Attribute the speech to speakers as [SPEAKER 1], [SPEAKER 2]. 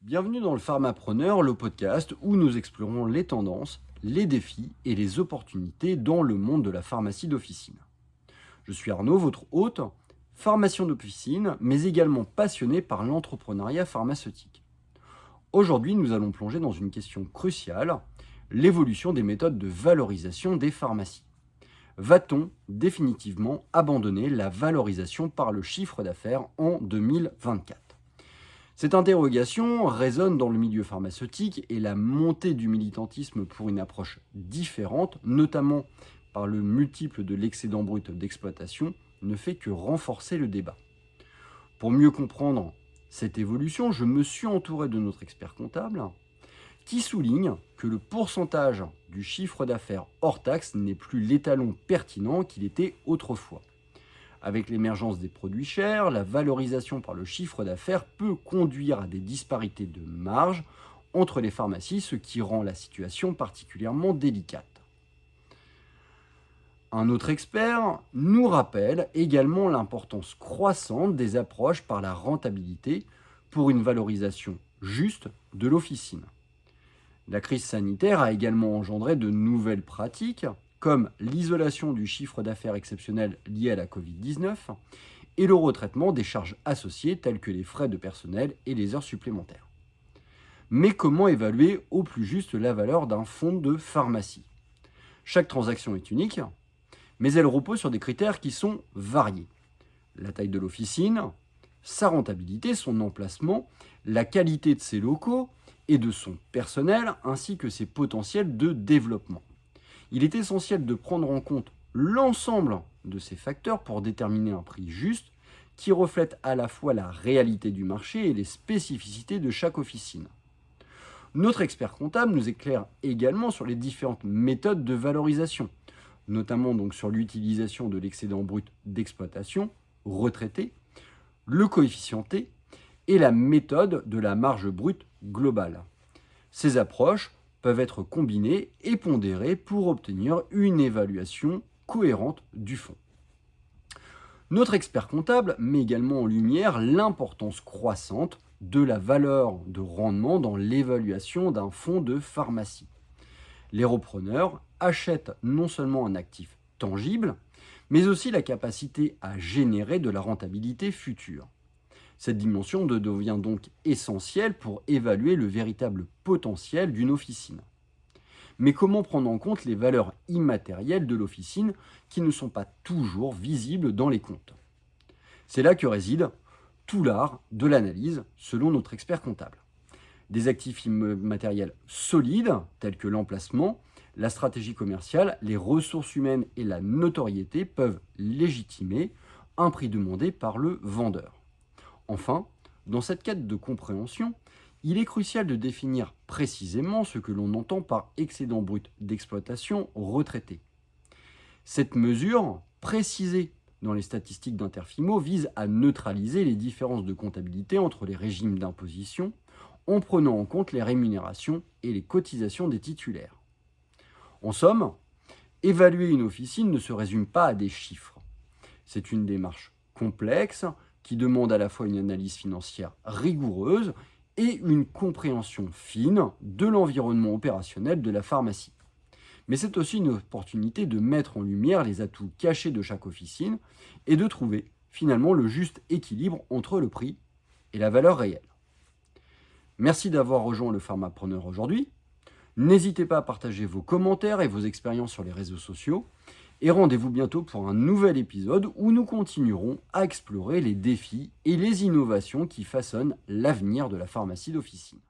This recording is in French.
[SPEAKER 1] Bienvenue dans le Pharmapreneur, le podcast où nous explorons les tendances, les défis et les opportunités dans le monde de la pharmacie d'officine. Je suis Arnaud, votre hôte, pharmacien d'officine, mais également passionné par l'entrepreneuriat pharmaceutique. Aujourd'hui, nous allons plonger dans une question cruciale, l'évolution des méthodes de valorisation des pharmacies. Va-t-on définitivement abandonner la valorisation par le chiffre d'affaires en 2024 ? Cette interrogation résonne dans le milieu pharmaceutique et la montée du militantisme pour une approche différente, notamment par le multiple de l'excédent brut d'exploitation, ne fait que renforcer le débat. Pour mieux comprendre cette évolution, je me suis entouré de notre expert comptable qui souligne que le pourcentage du chiffre d'affaires hors taxe n'est plus l'étalon pertinent qu'il était autrefois. Avec l'émergence des produits chers, la valorisation par le chiffre d'affaires peut conduire à des disparités de marge entre les pharmacies, ce qui rend la situation particulièrement délicate. Un autre expert nous rappelle également l'importance croissante des approches par la rentabilité pour une valorisation juste de l'officine. La crise sanitaire a également engendré de nouvelles pratiques, comme l'isolation du chiffre d'affaires exceptionnel lié à la Covid-19 et le retraitement des charges associées telles que les frais de personnel et les heures supplémentaires. Mais comment évaluer au plus juste la valeur d'un fonds de pharmacie ? Chaque transaction est unique, mais elle repose sur des critères qui sont variés. La taille de l'officine, sa rentabilité, son emplacement, la qualité de ses locaux et de son personnel, ainsi que ses potentiels de développement. Il est essentiel de prendre en compte l'ensemble de ces facteurs pour déterminer un prix juste qui reflète à la fois la réalité du marché et les spécificités de chaque officine. Notre expert comptable nous éclaire également sur les différentes méthodes de valorisation, notamment donc sur l'utilisation de l'excédent brut d'exploitation, retraité, le coefficient T et la méthode de la marge brute globale. Ces approches peuvent être combinées et pondérées pour obtenir une évaluation cohérente du fonds. Notre expert comptable met également en lumière l'importance croissante de la valeur de rendement dans l'évaluation d'un fonds de pharmacie. Les repreneurs achètent non seulement un actif tangible, mais aussi la capacité à générer de la rentabilité future. Cette dimension devient donc essentielle pour évaluer le véritable potentiel d'une officine. Mais comment prendre en compte les valeurs immatérielles de l'officine qui ne sont pas toujours visibles dans les comptes ? C'est là que réside tout l'art de l'analyse selon notre expert comptable. Des actifs immatériels solides tels que l'emplacement, la stratégie commerciale, les ressources humaines et la notoriété peuvent légitimer un prix demandé par le vendeur. Enfin, dans cette quête de compréhension, il est crucial de définir précisément ce que l'on entend par excédent brut d'exploitation retraité. Cette mesure, précisée dans les statistiques d'Interfimo, vise à neutraliser les différences de comptabilité entre les régimes d'imposition en prenant en compte les rémunérations et les cotisations des titulaires. En somme, évaluer une officine ne se résume pas à des chiffres. C'est une démarche complexe qui demande à la fois une analyse financière rigoureuse et une compréhension fine de l'environnement opérationnel de la pharmacie. Mais c'est aussi une opportunité de mettre en lumière les atouts cachés de chaque officine et de trouver finalement le juste équilibre entre le prix et la valeur réelle. Merci d'avoir rejoint le Pharmapreneur aujourd'hui. N'hésitez pas à partager vos commentaires et vos expériences sur les réseaux sociaux. Et rendez-vous bientôt pour un nouvel épisode où nous continuerons à explorer les défis et les innovations qui façonnent l'avenir de la pharmacie d'officine.